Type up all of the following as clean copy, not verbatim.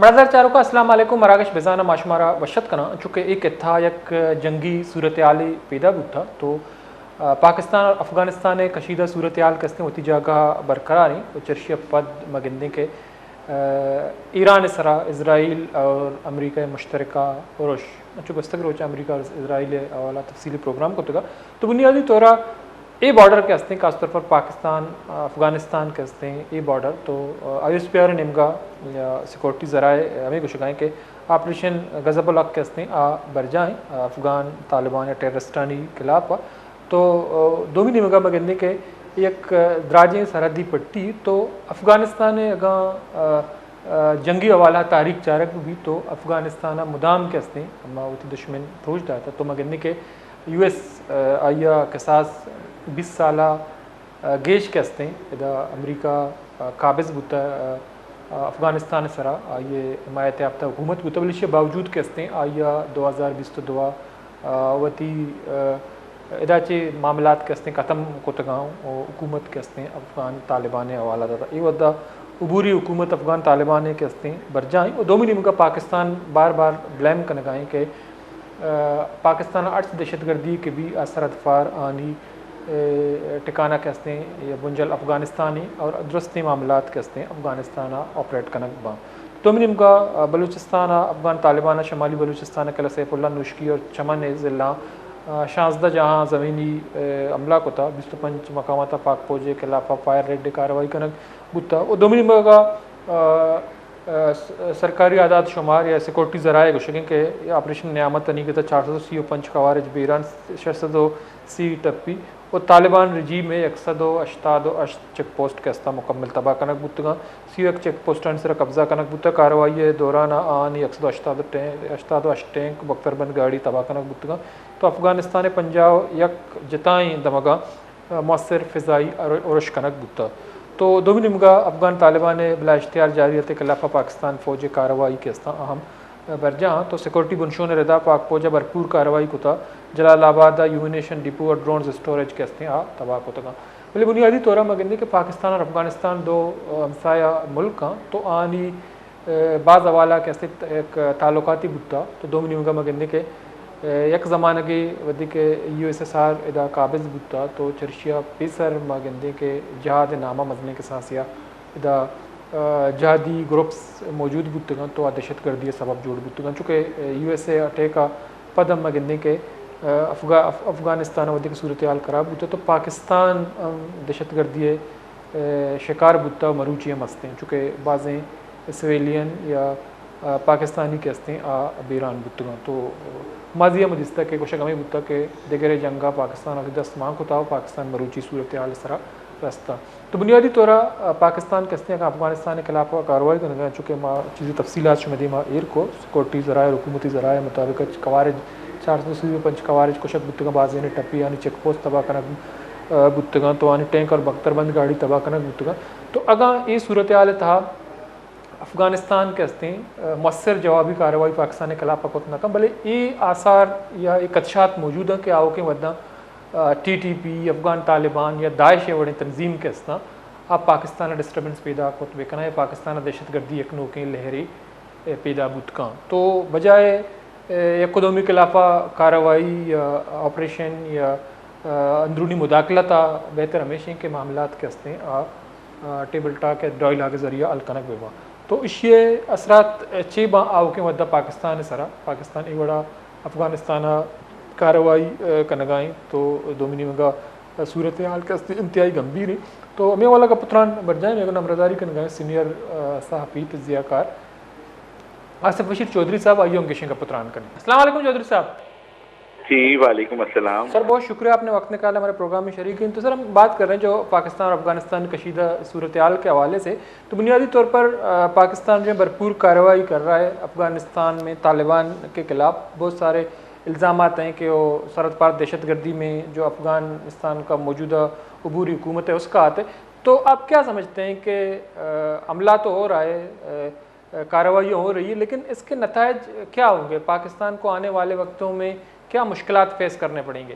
مرادر چاروں کا السلام علیکم مراکش بزانہ معاشمارہ وشت کنا چونکہ ایک اتھا یک جنگی صورتحالی پیدا بودتا تو پاکستان اور افغانستان کشیدہ صورتحال کستے ہوتی جگہ برقرار ہیں چرشی پد مگندے کے ایران سرا اسرائیل اور امریکہ مشترکہ روش چونکہ گستگ روچ امریکہ اور اسرائیل والا تفصیلی پروگرام کو تگا تو بنیادی طورہ اے بارڈر کے ہستے ہیں خاص طور پر پاکستان افغانستان کے ہستے ہیں اے بارڈر تو آئی ایس پی آر نمگا یا سیکورٹی ذرائع ہمیں کچھ کہیں کہ آپریشن غضب الحق کے ہستے ہیں برجائیں افغان طالبان یا ٹیررسٹانی خلاف تو دومی نمگا مگندے کے ایک دراجیں سرحدی پٹی تو افغانستان اگاں جنگی حوالہ تاریخ چارک بھی تو افغانستان مدام کے ہستے ہیں اما وہ دشمن پروچ دا تھا تو مگندے کے یو ایس آئیا قصاص 20 سالہ گیش کے ہستے ہیں ادا امریکہ قابض بوتا افغانستان سرا یہ حمایت یافتہ حکومت بوتا بلشے باوجود کے ہستے ہیں آئیا 2022 وتی اداچے معاملات کے ہستے ختم کو تگاؤں حکومت کے ہستے افغان طالبان حوالہ دا یہ ودا عبوری حکومت افغان طالبان کے ہستے برجائیں اور دومی نمکہ پاکستان بار بار بلیم کنگائیں کہ پاکستان ارس دہشت گردی کے بھی سرحد فار آنی ٹکانہ کے ہستے ہیں یا بنجل افغانستانی اور درستی معاملات کے ہستے ہیں افغانستان آپریٹ کنک باں دومی نمکہ بلوچستان افغان طالبان شمالی بلوچستان کے سیف اللہ نوشکی اور چمن ضلع 16 جہاں زمینی عملہ کو تھا 25 مقامات پاک فوجے کے خلاف فائر ریڈ کارروائی کنک بتا اور دومی نمبر کا سرکاری اعداد شمار یا سیکورٹی ذرائع گوشگیں کہ آپریشن نعمت تنی کے 435 خوارج بیران 630 ٹپی اور طالبان رجیم میں 188 چیک پوسٹ کے ہستہ مکمل تباہ کنک بتگاں 31 چیک پوسٹان سر قبضہ کنک بتا کارروائی دوران آن 188 ٹینک بختر بند گاڑی تباہ کنک بتگاں تو افغانستان پنجاب یک جتائیں دمگا مؤثر فضائی عرش کنک بتا تو دومی نمگا افغان طالبان بلا اشتہار جاریت کے خلاف پاکستان فوج کارروائی کے ہستہ اہم برجاں تو سیکورٹی بنشون ردا پاک فوجہ بھرپور کارروائی کو تھا جلال آباد یومینیشن ڈپو اور ڈرونز اسٹوریج کے ہستے تباہ کو تگا بلے بنیادی طورہ مگندے کہ پاکستان اور افغانستان دو ہمسایہ ملک ہیں تو آنی بعض حوالہ کے ہستے ایک تعلقاتی بتا تو دومی نمگا مگندے کے یک زمانہ کے ودی کے یو ایس ایس آر ادا قابض بتا تو چرشیا پیسر مگندے کے جہاد نامہ مزنے کے سانسیا ادا جہادی گروپس موجود بتگاں تو دہشت گردی سبب جوڑ بتگاں چونکہ یو ایس اے اٹیکا پدم مگندے کے افغانستان ودی کی صورتحال خراب ہوتا تو پاکستان دہشت گردی شکار بتا مروچی ہستے ہیں چونکہ بعضیں سویلین یا پاکستانی کے ہستے بیران بتگاں تو ماضی مجستہ کے کوشش ہمیں بتا کہ دیگر جنگا پاکستان اور 10 ماہ کو تھا پاکستان مروچی صورتحال سرا رستہ تو بنیادی طورہ پاکستان کے ہستے افغانستان کے خلاف کارروائی کرنے چونکہ ماں چیزیں تفصیلات شمدی ماں ایر کو سیکورٹی ذرائع حکومتی ذرائع مطابق خوارج 435 خوارج کوشک بتگاں بازی نے ٹپی یعنی چیک پوسٹ تباہ کنک بتگاں تو آنی ٹینک اور بختر بند گاڑی تباہ کنک بتگاں تو اگاں یہ صورتحال تھا افغانستان کے ہستے مؤثر جوابی کارروائی پاکستان کے خلاف پکوت نہ بلے یہ آثار یا ایک خدشات موجود ہیں کہ آؤ کے وداں T T P Afghan Taliban یا داعش وڑے تنظیم کے ہستہ آپ پاکستان ڈسٹربنس پیدا کوت بکنا ہے پاکستان دہشت گردی ایک نوکیں لہری پیدا بتکاں تو بجائے یک قدومی خلافہ کارروائی یا آپریشن یا اندرونی مداخلت بہتر ہمیشہ کے معاملات کے ہستے ٹیبل ٹاک ڈائلاگ کے ذریعہ الکنک بیوا تو اس یہ اثرات چھ باں آؤ کے مدہ پاکستان سرا پاکستان ای بڑا افغانستان کارروائی کنگائیں تو دومینی مگا صورتحال کا انتہائی گمبھیر ہے تو ہمیں والا کا پتران برجائیں میں نمبرداری کنگائیں سینئر صحافی تجزیہ کار آصف بشیر چودھری صاحب آئیے انگیشن کا پتران کریں. السلام علیکم چودھری صاحب. جی وعلیکم السلام سر. بہت شکریہ آپ نے وقت نکالا ہمارے پروگرام میں شریک ہیں. تو سر ہم بات کر رہے ہیں جو پاکستان اور افغانستان کشیدہ صورتحال کے حوالے سے تو بنیادی طور پر پاکستان جو بھرپور کارروائی کر رہا ہے افغانستان میں طالبان کے خلاف. بہت سارے الزامات ہیں کہ وہ سرحد پار دہشت گردی میں جو افغانستان کا موجودہ عبوری حکومت ہے اس کا ہاتھ ہے. تو آپ کیا سمجھتے ہیں کہ عملہ تو ہو رہا ہے, کارروائیاں ہو رہی ہے, لیکن اس کے نتائج کیا ہوں گے؟ پاکستان کو آنے والے وقتوں میں کیا مشکلات فیس کرنے پڑیں گے؟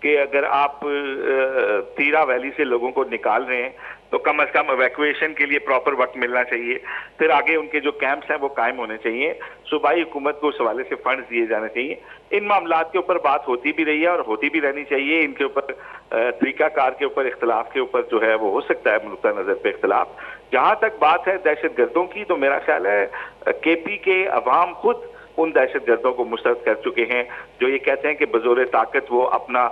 کہ اگر آپ تیرا ویلی سے لوگوں کو نکال رہے ہیں تو کم از کم ایویکویشن کے لیے پراپر وقت ملنا چاہیے. پھر آگے ان کے جو کیمپس ہیں وہ قائم ہونے چاہیے. صوبائی حکومت کو اس حوالے سے فنڈز دیے جانے چاہیے. ان معاملات کے اوپر بات ہوتی بھی رہی ہے اور ہوتی بھی رہنی چاہیے. ان کے اوپر طریقہ کار کے اوپر اختلاف کے اوپر جو ہے وہ ہو سکتا ہے نقطہ نظر پہ اختلاف. جہاں تک بات ہے دہشت گردوں کی تو میرا خیال ہے کے پی کے عوام خود ان دہشت گردوں کو مسترد کر چکے ہیں جو یہ کہتے ہیں کہ بزور طاقت وہ اپنا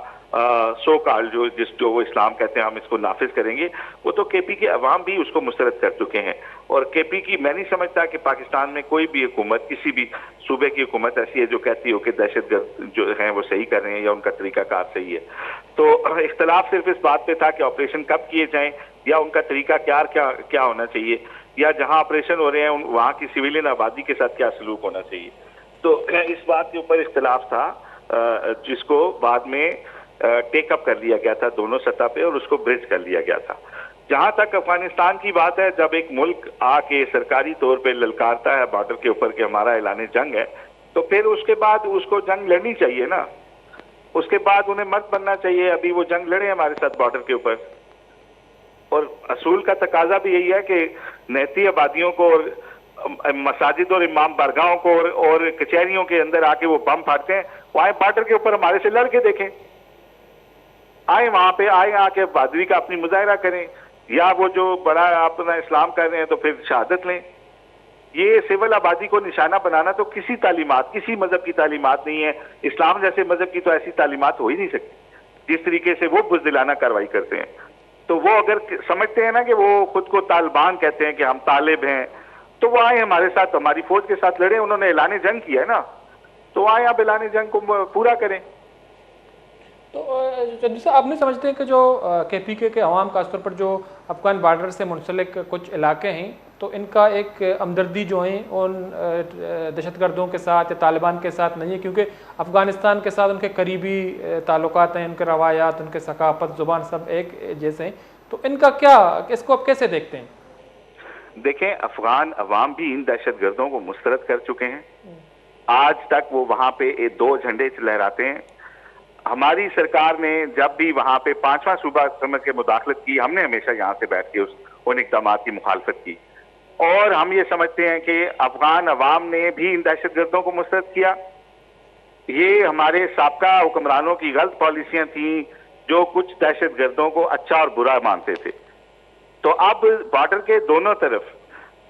سو کال جو وہ اسلام کہتے ہیں ہم اس کو نافذ کریں گے. وہ تو کے پی کے عوام بھی اس کو مسترد کر چکے ہیں. اور کے پی کی میں نہیں سمجھتا کہ پاکستان میں کوئی بھی حکومت کسی بھی صوبے کی حکومت ایسی ہے جو کہتی ہو کہ دہشت گرد جو ہیں وہ صحیح کر رہے ہیں یا ان کا طریقہ کار صحیح ہے. تو اختلاف صرف اس بات پہ تھا کہ آپریشن کب کیے جائیں یا ان کا طریقہ کیا ہونا چاہیے یا جہاں آپریشن ہو رہے ہیں وہاں کی سویلین آبادی کے ساتھ کیا سلوک ہونا چاہیے. تو اس بات کے اوپر اختلاف تھا جس کو بعد میں ٹیک اپ کر لیا گیا تھا دونوں سطح پہ اور اس کو برج کر لیا گیا تھا. جہاں تک افغانستان کی بات ہے جب ایک ملک آ کے سرکاری طور پہ للکارتا ہے بارڈر کے اوپر کہ ہمارا اعلان جنگ ہے تو پھر اس کے بعد اس کو جنگ لڑنی چاہیے نا. اس کے بعد انہیں مرد بننا چاہیے. ابھی وہ جنگ لڑے ہمارے ساتھ بارڈر کے اوپر اور اصول کا تقاضا بھی یہی ہے کہ نہتی آبادیوں کو اور مساجد اور امام بارگاہوں کو اور کچہریوں کے اندر آ کے وہ بم پھاڑتے ہیں وہ آئے بارڈر کے اوپر ہمارے سے لڑ کے دیکھیں. آئے وہاں پہ آئے آ کے بہادری کا اپنی مظاہرہ کریں یا وہ جو بڑا اپنا اسلام کر رہے ہیں تو پھر شہادت لیں. یہ سول آبادی کو نشانہ بنانا تو کسی تعلیمات کسی مذہب کی تعلیمات نہیں ہے. اسلام جیسے مذہب کی تو ایسی تعلیمات ہو ہی نہیں سکتی جس طریقے سے وہ بزدلانہ کارروائی کرتے ہیں. تو وہ اگر سمجھتے ہیں نا کہ وہ خود کو طالبان کہتے ہیں کہ ہم طالب ہیں تو وہ آئے ہمارے ساتھ ہماری فوج کے ساتھ لڑے. انہوں نے اعلان جنگ کیا ہے نا تو آئے آپ اعلان جنگ کو پورا کریں. تو جیسے آپ نہیں سمجھتے کہ جو کے پی کے عوام خاص طور پر جو افغان بارڈر سے منسلک کچھ علاقے ہیں تو ان کا ایک ہمدردی جو ہیں ان دہشت گردوں کے ساتھ یا طالبان کے ساتھ نہیں ہے کیونکہ افغانستان کے ساتھ ان کے قریبی تعلقات ہیں, ان کے روایات, ان کے ثقافت, زبان سب ایک جیسے ہیں. تو ان کا کیا اس کو آپ کیسے دیکھتے ہیں؟ دیکھیں افغان عوام بھی ان دہشت گردوں کو مسترد کر چکے ہیں. آج تک وہ وہاں پہ 2 جھنڈے لہراتے ہیں. ہماری سرکار نے جب بھی وہاں پہ 5واں صوبہ سمجھ کے مداخلت کی ہم نے ہمیشہ یہاں سے بیٹھ کے ان اقدامات کی مخالفت کی. اور ہم یہ سمجھتے ہیں کہ افغان عوام نے بھی ان دہشت گردوں کو مسترد کیا. یہ ہمارے سابقہ حکمرانوں کی غلط پالیسیاں تھیں جو کچھ دہشت گردوں کو اچھا اور برا مانتے تھے. تو اب بارڈر کے دونوں طرف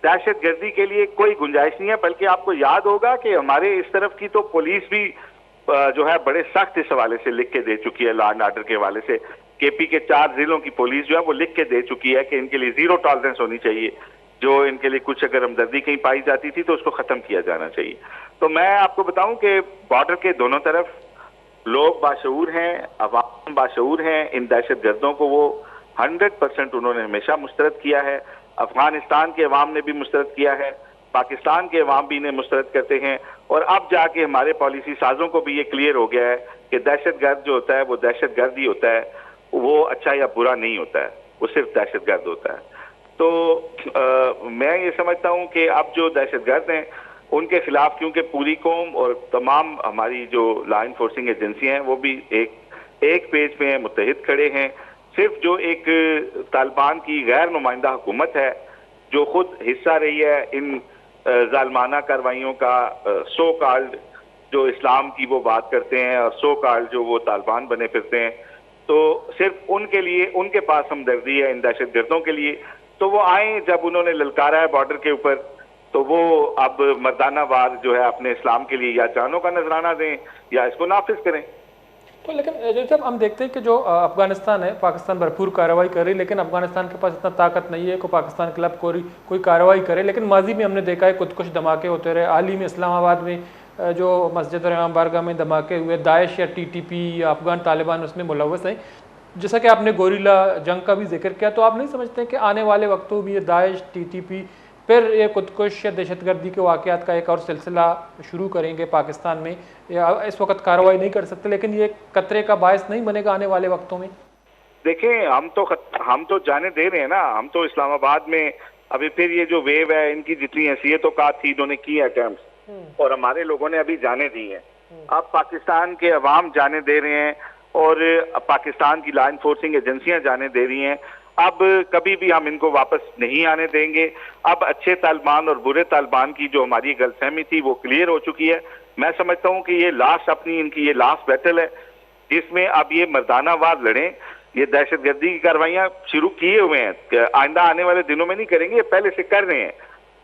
دہشت گردی کے لیے کوئی گنجائش نہیں ہے. بلکہ آپ کو یاد ہوگا کہ ہمارے اس طرف کی تو پولیس بھی جو ہے بڑے سخت اس حوالے سے لکھ کے دے چکی ہے. لا اینڈ آرڈر کے حوالے سے کے پی کے 4 ضلعوں کی پولیس جو ہے وہ لکھ کے دے چکی ہے کہ ان کے لیے 0 ٹالرنس ہونی چاہیے. جو ان کے لیے کچھ اگر ہمدردی کہیں پائی جاتی تھی تو اس کو ختم کیا جانا چاہیے. تو میں آپ کو بتاؤں کہ بارڈر کے دونوں طرف لوگ باشعور ہیں, عوام باشعور ہیں. ان دہشت گردوں کو وہ 100% انہوں نے ہمیشہ مسترد کیا ہے. افغانستان کے عوام نے بھی مسترد کیا ہے, پاکستان کے عوام بھی انہیں مسترد کرتے ہیں. اور اب جا کے ہمارے پالیسی سازوں کو بھی یہ کلیئر ہو گیا ہے کہ دہشت گرد جو ہوتا ہے وہ دہشت گرد ہی ہوتا ہے. وہ اچھا یا برا نہیں ہوتا ہے, وہ صرف دہشت گرد ہوتا ہے. تو میں یہ سمجھتا ہوں کہ اب جو دہشت گرد ہیں ان کے خلاف کیونکہ پوری قوم اور تمام ہماری جو لا انفورسنگ ایجنسی ہیں وہ بھی ایک پیج پہ ہیں, متحد کھڑے ہیں. صرف جو ایک طالبان کی غیر نمائندہ حکومت ہے جو خود حصہ رہی ہے ان ظالمانہ کارروائیوں کا, سو کالڈ جو اسلام کی وہ بات کرتے ہیں اور سو کالڈ جو وہ طالبان بنے پھرتے ہیں, تو صرف ان کے لیے ان کے پاس ہمدردی ہے ان دہشت گردوں کے لیے. تو وہ آئیں جب انہوں نے للکارا ہے بارڈر کے اوپر تو وہ اب مردانہ وار جو ہے اپنے اسلام کے لیے یا جانوں کا نذرانہ دیں یا اس کو نافذ کریں. تو لیکن جب ہم دیکھتے ہیں کہ جو افغانستان ہے, پاکستان بھرپور کارروائی کر رہی ہے لیکن افغانستان کے پاس اتنا طاقت نہیں ہے کہ پاکستان کے خلاف کوئی کارروائی کرے. لیکن ماضی میں ہم نے دیکھا ہے کچھ دھماکے ہوتے رہے. حال ہی میں اسلام آباد میں جو مسجد اور امام بارگاہ میں دھماکے ہوئے, داعش یا ٹی ٹی پی یا افغان طالبان اس میں ملوث ہیں. جیسا کہ آپ نے گوریلا جنگ کا بھی ذکر کیا, تو آپ نہیں سمجھتے کہ آنے والے وقتوں میں یہ داعش, ٹی ٹی پی پھر یہ خودکش یا دہشت گردی کے واقعات کا ایک اور سلسلہ شروع کریں گے پاکستان میں؟ یا اس وقت کارروائی نہیں کر سکتے لیکن یہ خطرے کا باعث نہیں بنے گا آنے والے وقتوں میں؟ دیکھیں ہم تو جانے دے رہے ہیں نا. ہم تو اسلام آباد میں ابھی پھر یہ جو ویو ہے ان کی جتنی حیثیت و قات تھی انہوں نے کی ہے اٹیمپٹس اور ہمارے لوگوں نے ابھی جانے دی ہیں. اب پاکستان کے عوام جانے دے رہے ہیں. اور پاکستان کی لا انفورسنگ ایجنسیاں جانے دے رہی ہیں. اب کبھی بھی ہم ان کو واپس نہیں آنے دیں گے. اب اچھے طالبان اور برے طالبان کی جو ہماری غلط فہمی تھی وہ کلیئر ہو چکی ہے. میں سمجھتا ہوں کہ یہ لاسٹ ان کی یہ لاسٹ بیٹل ہے جس میں اب یہ مردانہ وار لڑیں. یہ دہشت گردی کی کاروائیاں شروع کیے ہوئے ہیں, آئندہ آنے والے دنوں میں نہیں کریں گے, یہ پہلے سے کر رہے ہیں,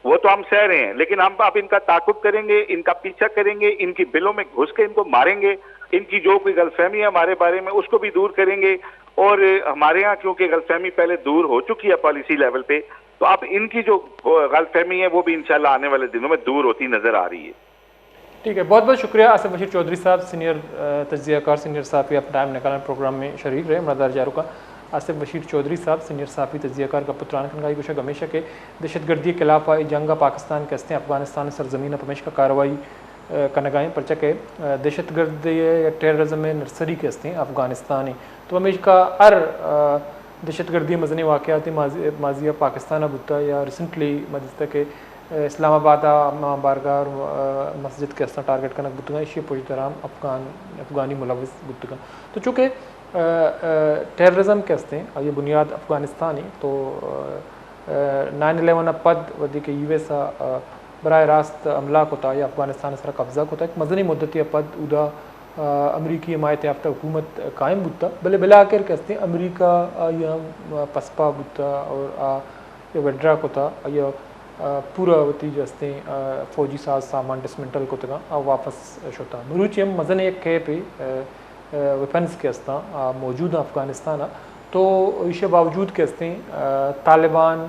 وہ تو ہم سہ رہے ہیں, لیکن ہم اب ان کا تعاقب کریں گے, ان کا پیچھا کریں گے, ان کی بلوں میں گھس کے ان کو ماریں گے, ان کی جو کوئی غلط فہمی ہے ہمارے بارے میں اس کو بھی دور کریں گے. اور ہمارے ہاں کیونکہ غلط فہمی پہلے دور ہو چکی ہے پالیسی لیول پہ, تو اب ان کی جو غلط فہمی ہے وہ بھی انشاءاللہ آنے والے دنوں میں دور ہوتی نظر آ رہی ہے. ٹھیک ہے, بہت بہت شکریہ آصف بشیر چودھری صاحب, سینئر تجزیہ کار, سینئر صحافی, آپ ٹائم نکالنے پروگرام میں شریک رہے. مردار جارو کا آصف بشیر چودھری صاحب, سینئر صحافی, تجزیہ کار کا پتران کنگائی گوشہ ہمیشہ کے دہشت گردی کے خلاف جنگا پاکستان کے ہستے افغانستان سرزمین پمیش کا کارروائی کنگائیں پرچہ کے دہشت گرد یا ٹیررزم میں نرسری کے ہستے افغانستانی تو ہمیش کا ہر دہشت گردی مزنی واقعات ماضیہ پاکستان بتا یا ریسنٹلی مجھتا کہ اسلام آباد بارگاہ اور مسجد کے استعمال ٹارگیٹ کرنا بتگا اسی پوجی طرح افغانی ملوث بتگا. تو چونکہ ٹیررزم کے ہستے ہیں یہ بنیاد افغانستانی تو 9/11 پد ودی کے یو ایس براہ راست عملہ کو تھا یا افغانستان سر قبضہ کو تھا ایک مدنی مدتی پد ادا امریکی حمایت یافتہ حکومت قائم بتا بلے بلا کر کے ہستے امریکہ یا پسپا بتا اور وڈرا کو تھا یا پورا وتی جو ہستے فوجی ساز سامان ڈسمنٹل کو تھا واپس شوتا مروچی ہم مزن ایک کے پہ ویپنس کے ہستا موجود ہیں افغانستان. تو اس کے باوجود کے ہستے طالبان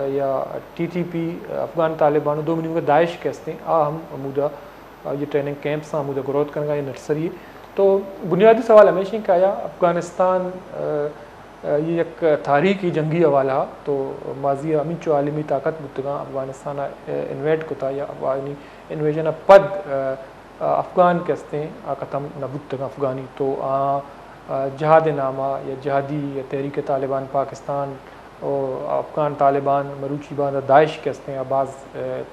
یا T T P Afghan Taliban دو منی داعش کے ہستے ہم عمودہ یہ ٹریننگ کیمپس عمودہ گروتھ کرنے کا یہ نرسری. تو بنیادی سوال ہمیشہ کہ آیا افغانستان یہ ایک تاریخی جنگی حوالہ تو ماضی امن چو عالمی طاقت بتگاں افغانستان انویٹ کو تھا یا افغانی انویژن پد افغان کے ہستے ختم نبتگاں افغانی تو جہاد نامہ یا جہادی یا تحریک طالبان پاکستان اور افغان طالبان مروچی بان داعش کے ہستے بعض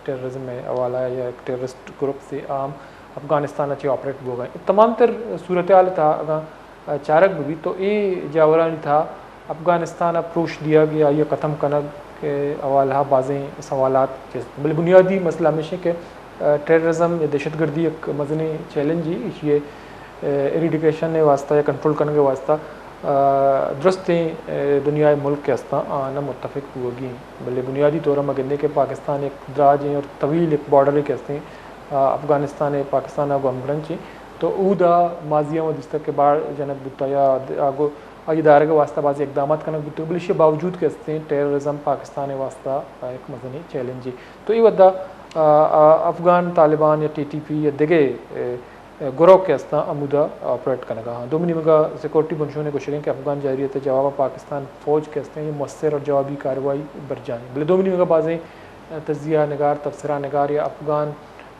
ٹیررزم میں حوالہ یا ایک ٹیررسٹ گروپ سے عام افغانستان اچھے آپریٹ ہو گئے. تمام تر صورتحال تھا اگر چارک بھی تو یہ جاورانی تھا افغانستان اپروچ دیا گیا یہ ختم کنگ کے حوالہ بعضیں سوالات کے بل بنیادی مسئلہ ہمیشہ کہ ٹیررزم یا دہشت گردی ایک مزنی چیلنج ہی یہ ایریڈیکیشن واسطہ یا کنٹرول کرنے کے واسطہ درست دنیا ملک کے ہستا نہ متفق ہوگی بلے بنیادی طور پر مگندے کے پاکستان ایک دراج اور طویل ایک بارڈر کے ہستے افغانستان پاکستان آگو امبرنچ تو اودا ماضیوں و دستک کے بار جنب بتا یا آگو آگے دائرے کے واسطہ بعض اقدامات کرنا بتا بل اس کے باوجود کے ہستے ٹیررزم پاکستان واسطہ ایک مزنی چیلنج تو یہ ودا افغان طالبان یا ٹی ٹی پی یا دیگے گروہ کے ہستا عمودہ آپریٹ کرنے کا. دو منی مگا سیکورٹی بنشونے کو شریں کہ افغان جاریت جواب پاکستان فوج کے ہستے یہ مؤثر اور جوابی کارروائی برجانی بلے دو منی مگا بعضیں تجزیہ نگار تبصرہ نگار یا افغان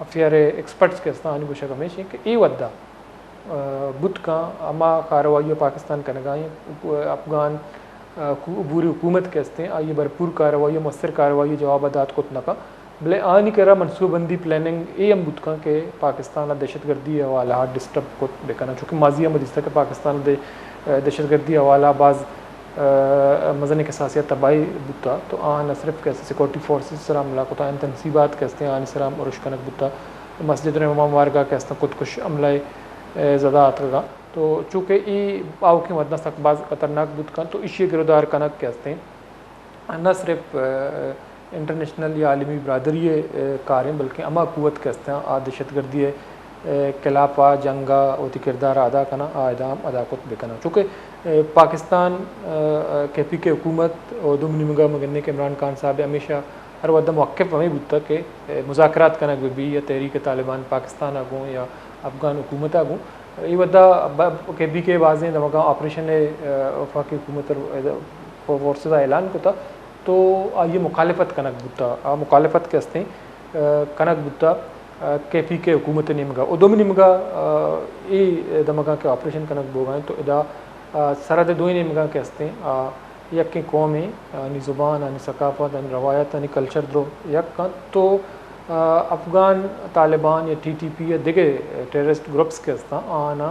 افیئر ایکسپرٹس کے ہستا آنی بشک ہمیشہ کہ یہ ودا بت کا اما کارروائی پاکستان کا نگائیں افغان عبوری حکومت کے ہستے یہ بھرپور کارروائی مؤثر کارروائی جواب ادات کو تنکا بلے آنی کرا منصوبہ بندی پلاننگ اے ہم بتکاں کہ پاکستان دہشت گردی حوالہ ڈسٹرب کو بکنا چونکہ ماضی مجھتا کہ پاکستان دہشت گردی حوالہ بعض مزن کے ساسیت تباہی بتا تو نہ صرف کیسے سیکورٹی فورسز سرام ملاقات ان تنصیبات کے ہستے آن سرام اور کنک بتا مسجد امام وارگاہ کے ہستے خود کش عملہ زدہ گا تو چونکہ یہ آؤ کے مدنہ تک بعض خطرناک بتکاں تو اسی گردار کنک کے ہستے نہ صرف انٹرنیشنل یا عالمی برادری کاریں بلکہ اما قوت کے ہستے دہشت گردی خلاف جنگا ہوتی کردار ادا کرنا اعدام ادا کت بکنا چونکہ پاکستان کے پی کے حکومت اور دمنی مگا مگنے کے عمران خان صاحب ہمیشہ ہر وقت موقف ہمیں بتا کہ مذاکرات کنک بھی یا تحریک طالبان پاکستان آگوں یا افغان حکومت آگوں یہ ودا کے بی کے واضح دماغا آپریشن وفاقی حکومت فورسز اعلان کو تھا تو یہ مخالفت کنک بتا مخالفت کے ہستے کنک بتا کے پی کے حکومت نمگا اور دومی نمگا یہ دماغا کے آپریشن کنک بوگائیں تو ادا سرحد دوئی نمگا کے ہستے یکی قومی یعنی زبان یعنی ثقافت یعنی روایت یعنی کلچر درو یک تو افغان طالبان یا ٹی ٹی پی یا دیگے ٹیررسٹ گروپس کے ہستا آنا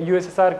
USSR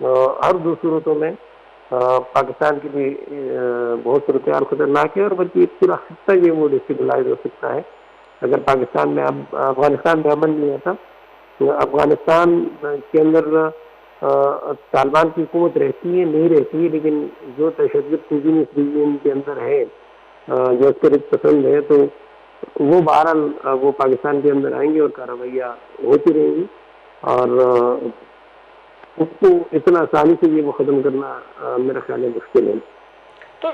ہر دو صورتوں میں پاکستان کے لیے بہت صورتحال خطرناک ہے، اور بلکہ پورا خطہ یہ وہ ڈسٹیبلائز ہو سکتا ہے اگر پاکستان میں افغانستان میں امن نہیں ہوتا۔ تو افغانستان کے اندر طالبان کی حکومت رہتی ہے نہیں رہتی ہے، لیکن جو تشدد تنظیم اس ریجن کے اندر ہے جو عسکریت پسند ہے، تو وہ بہرحال وہ پاکستان کے اندر آئیں گے اور کارروائیاں ہوتی رہیں گی، اور اس کو اتنا آسانی سے یہ وہ ختم کرنا میرا خیال ہے مشکل ہے۔ تو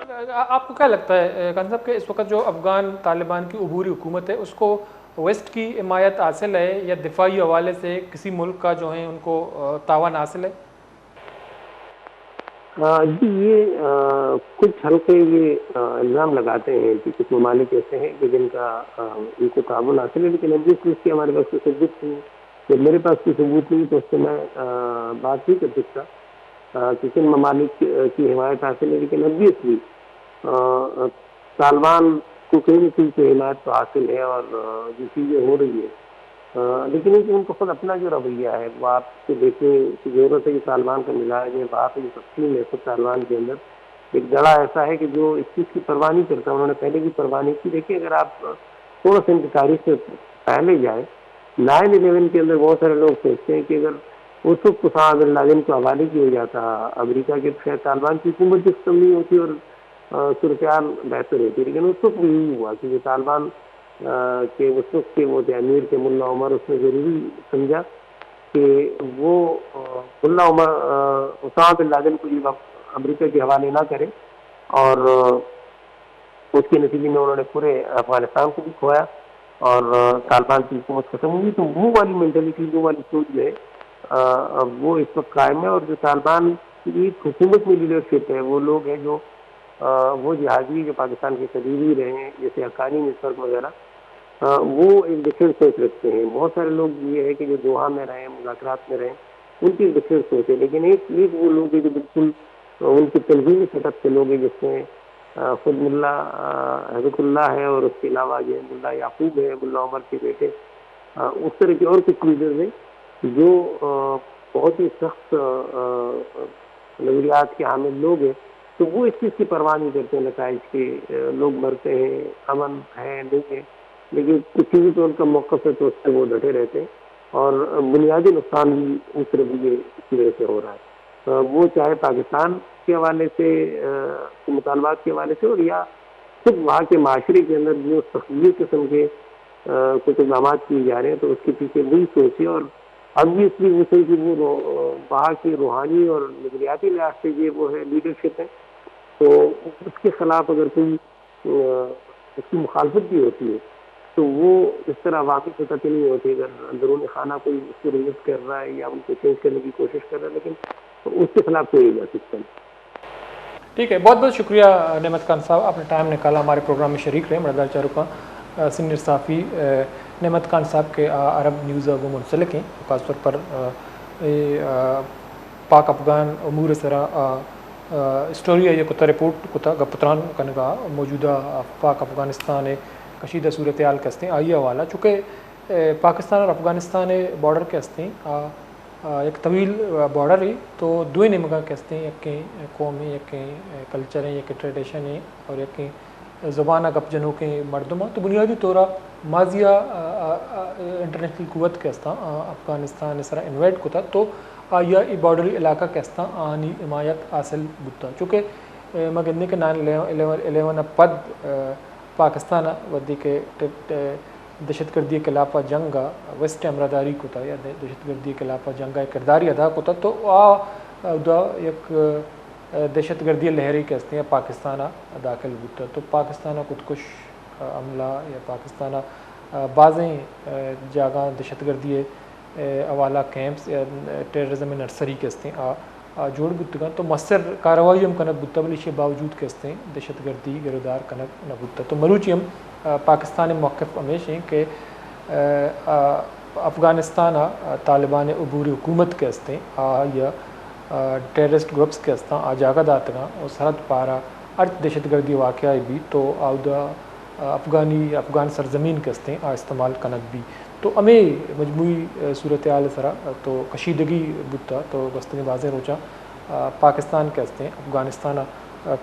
آپ کو کیا لگتا ہے خان صاحب کہ اس وقت جو افغان طالبان کی عبوری حکومت ہے اس کو ویسٹ کی حمایت حاصل ہے یا دفاعی حوالے سے کسی ملک کا جو ہے ان کو تعاون حاصل ہے؟ جی، یہ کچھ ہلکے یہ الزام لگاتے ہیں کہ کچھ ممالک ایسے ہیں کہ جن کا ان کو تعاون حاصل ہے، لیکن اب جس کی ہمارے پاس کوئی ثبوت نہیں، جب میرے پاس کوئی ثبوت نہیں تو اس سے میں بات نہیں کر سکتا کہ کن ممالک کی حمایت حاصل ہے، لیکن ابویسلی طالبان کو کہیں نہ کہیں سے حمایت تو حاصل ہے، اور جو چیزیں ہو رہی ہے لیکن یہ کہ ان کو خود اپنا جو رویہ ہے وہ آپ سے دیکھنے کی ضرورت ہے کہ طالبان کا مزاج ہے، وہاں پہ جو تقسیم ہے خود طالبان کے اندر ایک جڑا ایسا ہے کہ جو اس چیز کی پرواہ نہیں کرتا، انہوں نے پہلے کی پرواہ نہیں کی۔ دیکھیں اگر آپ تھوڑا سا ان کی تاریخ سے پہلے جائیں، 9/11 کے اندر بہت سارے لوگ سوچتے ہیں کہ اگر اس وقت اسامہ بن لادن کو حوالے کیا جاتا امریکہ کے، شاید طالبان کی حکومت کی کم نہیں ہوتی اور صورتحال بہتر ہوتی، لیکن اس وقت بھی یہی ہوا کہ طالبان کہ اس وقت کے وہ امیر کے ملا عمر اس نے ضروری سمجھا کہ وہ ملا عمر اسامہ بن لادن کو یہ امریکہ کے حوالے نہ کرے، اور اس کے نتیجے میں انہوں نے پورے افغانستان کو بھی کھویا اور طالبان کی حکومت ختم ہوئی۔ تو وہ والی مینٹلٹی، وہ والی سوچ جو ہے وہ اس وقت قائم ہے، اور جو طالبان کی حکومت میں لیڈرشپ ہے وہ لوگ ہیں جو وہ جہادی جو پاکستان کے قریبی رہے ہیں جیسے حقانی نصرت وغیرہ، وہ ایک ڈفرینٹ سوچ رکھتے ہیں۔ بہت سارے لوگ یہ ہے کہ جو دوحہ میں رہیں، مذاکرات میں رہیں، ان کی ڈفرینٹ سوچ ہے، لیکن ایک وہ لوگ ہیں جو بالکل ان کی تنظیمی سیٹ اپ کے لوگ ہیں، جس میں خود ملا حضرت اللہ ہے، اور اس کے علاوہ جو ملا یعقوب ہے، ملا عمر کے بیٹے، اس طرح کے اور کچھ لیڈرز ہیں جو بہت ہی سخت نظریات کے حامل لوگ ہیں۔ تو وہ اس چیز کی پرواہ نہیں کرتے نتائج کے، لوگ مرتے ہیں، امن ہے نہیں ہے، لیکن کچھ چیزیں تو ان کا موقف ہے تو اس سے وہ ڈٹے رہتے ہیں، اور بنیادی نقصان بھی اس رویے کی وجہ سے ہو رہا ہے، وہ چاہے پاکستان کے حوالے سے مطالبات کے حوالے سے، اور یا خود وہاں کے معاشرے کے اندر جو تخلیقی قسم کے کچھ اقدامات کیے جا رہے ہیں، تو اس کے پیچھے وہی سوچے، اور ابویسلی وہ صحیح کہ وہ وہاں کی روحانی اور نظریاتی لحاظ سے یہ وہ ہے لیڈرشپ ہے، تو اس کے خلاف اگر کوئی اس کی مخالفت بھی ہوتی ہے تو وہ اس طرح واقعی سطح پہ نہیں ہوتی، اگر اندرون خانہ کوئی اس کو ریلیز کر رہا ہے یا ان کو چینج کرنے کی کوشش کر رہا ہے، لیکن اس کے خلاف کوئی نہیں جا سکتا۔ ٹھیک ہے، بہت بہت شکریہ نعمت خان صاحب، آپ نے ٹائم نکالا ہمارے پروگرام میں شریک رہے۔ مردار چاروں کا سینئر صحافی نعمت خان صاحب کے عرب نیوز وہ منسلک ہیں، خاص طور پر پاک افغان امور سرا اسٹوری یہ کتا رپورٹ کتا گپتران کنگا موجودہ پاک افغانستان کشیدہ صورتحال کے ہستے آئی حوالہ، چونکہ پاکستان اور افغانستان بارڈر کے ہستے ایک طویل بارڈر ہے، تو دوئے نمگا کے ہستے یک قوم ہیں، یک کلچر ہیں، یک ٹریڈیشن ہیں، اور یک زبانہ گپ جنوں کے مردمہ، تو بنیادی طورہ ماضیہ انٹرنیشنل قوت کے ہستا افغانستان اس طرح انویٹ کتا، تو آیا ای بارڈری علاقہ کے ہستا آنی حمایت حاصل بتا، چونکہ مگندے کے 9/11 پد پاکستان ودی کے دہشت گردی کے خلاف جنگ ویسٹ امرداری کتا یا دہشت گردی کے خلاف جنگ کرداری ادا کتا، تو ایک دہشت گردی لہری کے ہستے ہیں پاکستان داخل بتا، تو پاکستان خودکش عملہ یا پاکستان بعضیں جگہ دہشت گردی حوالہ کیمپس یا ٹیررزم نرسری کے ہستے ہیں جوڑ بتگا، تو مؤثر کارروائی ہم کنک بتا، بل اس باوجود کے ہستے ہیں دہشت گردی گردار کنک نہ بتا، تو مروچی ہم پاکستان موقف ہمیشہ ہیں کہ افغانستان طالبان عبوری حکومت کے ہستے یا ٹیررسٹ گروپس کے ہستا جاگہ داتگاں اور سرحد پارا ارد دہشت گردی واقعہ بھی، تو آودہ افغان سرزمین کے ہستے استعمال کنک بھی، تو ہمیں مجموعی صورتحال سرا تو کشیدگی بتا، تو گستگی واضح روچا پاکستان کے ہستے افغانستان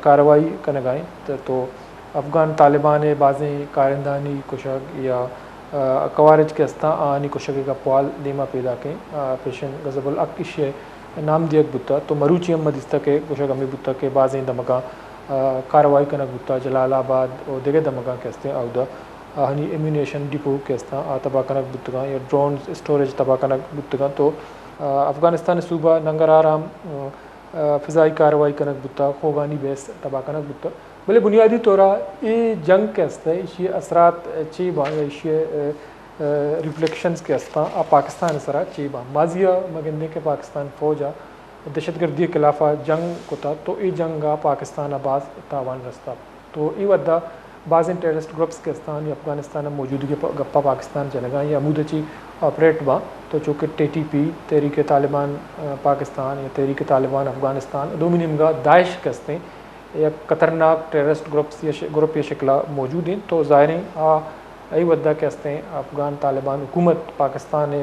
کارروائی کنگائیں تو افغان طالبان بازیں کارندانی کشک یا کوارج کے ہستا آنی کشک کا پوال دیما پیدا کے پیشن غزب العقش نام دیک بتا تو مروچی ہم مدستہ کے کشک ہمیں بتا کے بازیں دمگا کارروائی کنک بتا جلال آباد اور دیگر دمگا کے ہستے عہدہ ہنی ایمونیشن ڈپو کے ہستا تباہ کنک بتگاں یا ڈرونز اسٹوریج تباہ کنک بتگاں تو افغانستان صوبہ ننگر آرام فضائی کارروائی کنک بتا خوگانی بیس تباہ کنک بتا بلے بنیادی طورا یہ جنگ کے ہستے یہ اثرات چی با یا یہ ریفلیکشنز کے ہستا پاکستان سرا چی با ماضیہ مگندے کے پاکستان فوجا دہشت گردی کے خلاف جنگ کو تھا تو یہ جنگا پاکستان باز تاوان رستا تو یہ ودا بعض ٹیررسٹ گروپس کے استان یا افغانستان موجودگی گپا پاکستان چلے گا یا مودچی آپریٹ با تو چونکہ ٹی ٹی پی تحریک طالبان پاکستان یا تحریک طالبان افغانستان دومی نمگا داعش کے ہستے یا خطرناک ٹیررسٹ گروپس یا گروپ یا شکلہ موجود ہیں تو ظاہریں ای ودا کے ہستے افغان طالبان حکومت پاکستان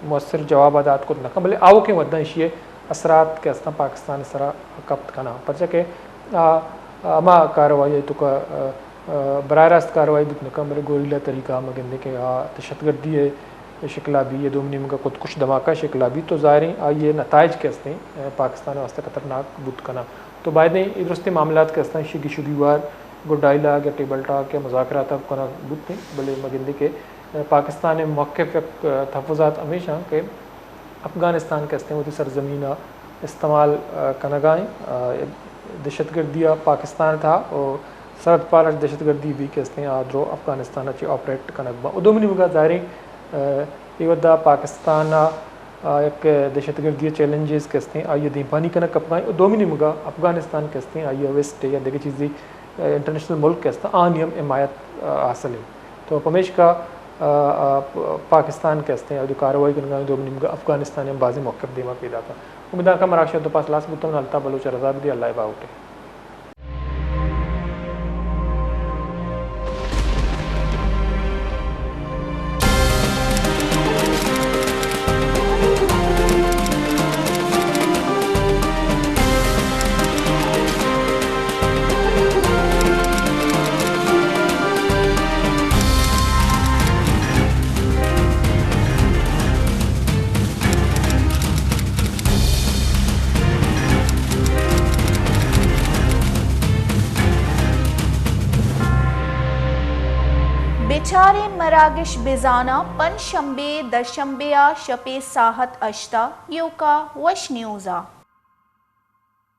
مؤثر جوابات کو نہ بلے آؤ کے ودا اشیے اثرات کے ہستا پاکستان سرا کپت کنا پرچہ کہ اما کارروائی تو کا براہ راست کارروائی بھی نکم میرے گوریلا طریقہ مگندے کہ دہشت گردی ہے شکلہ بھی یہ دوم نیم کا خود کچھ دھماکہ شکلہ بھی تو ظاہریں یہ نتائج کے ہستے پاکستان واسطے خطرناک بت کنا تو بعدیں درست معاملات کے ہستے شگی شگی وار گڈ ڈائلاگ یا ٹیبل ٹاک یا مذاکرات کنا بت نہیں بلے مگندے کے پاکستان موقف تحفظات ہمیشہ کہ افغانستان کے ہستے وہ سرزمین استعمال کنگائیں دہشت گردی پاکستان تھا اور سرد پارش دہشت گردی بھی کہتے ہیں آدرو افغانستان اچھی آپریٹ کنک با دومنی مگا ظاہریں یہ ودا پاکستان ایک دہشت گردی چیلنجز کہتے ہیں آئیے دیپانی کنک افغان دومنی مگا افغانستان کہتے ہیں آئیے ویسٹ یا دیگر چیزیں انٹرنیشنل ملک کہتا ہیں آنیم حمایت حاصل ہے تو پمیش کا پاکستان کہتے ہیں اور جو کارروائی کرنا ہے دومنی مگا افغانستان میں بازی موقف دیما پیدا کا امیدار کا مراکشہ دو پاس لاس بتوں نالتا بلوچ رضا بھی اللہ باوٹے بیچارین مراگش بزانا پنج شنبے دشنبے شپے ساحت اشتا یوکا وش نیوزا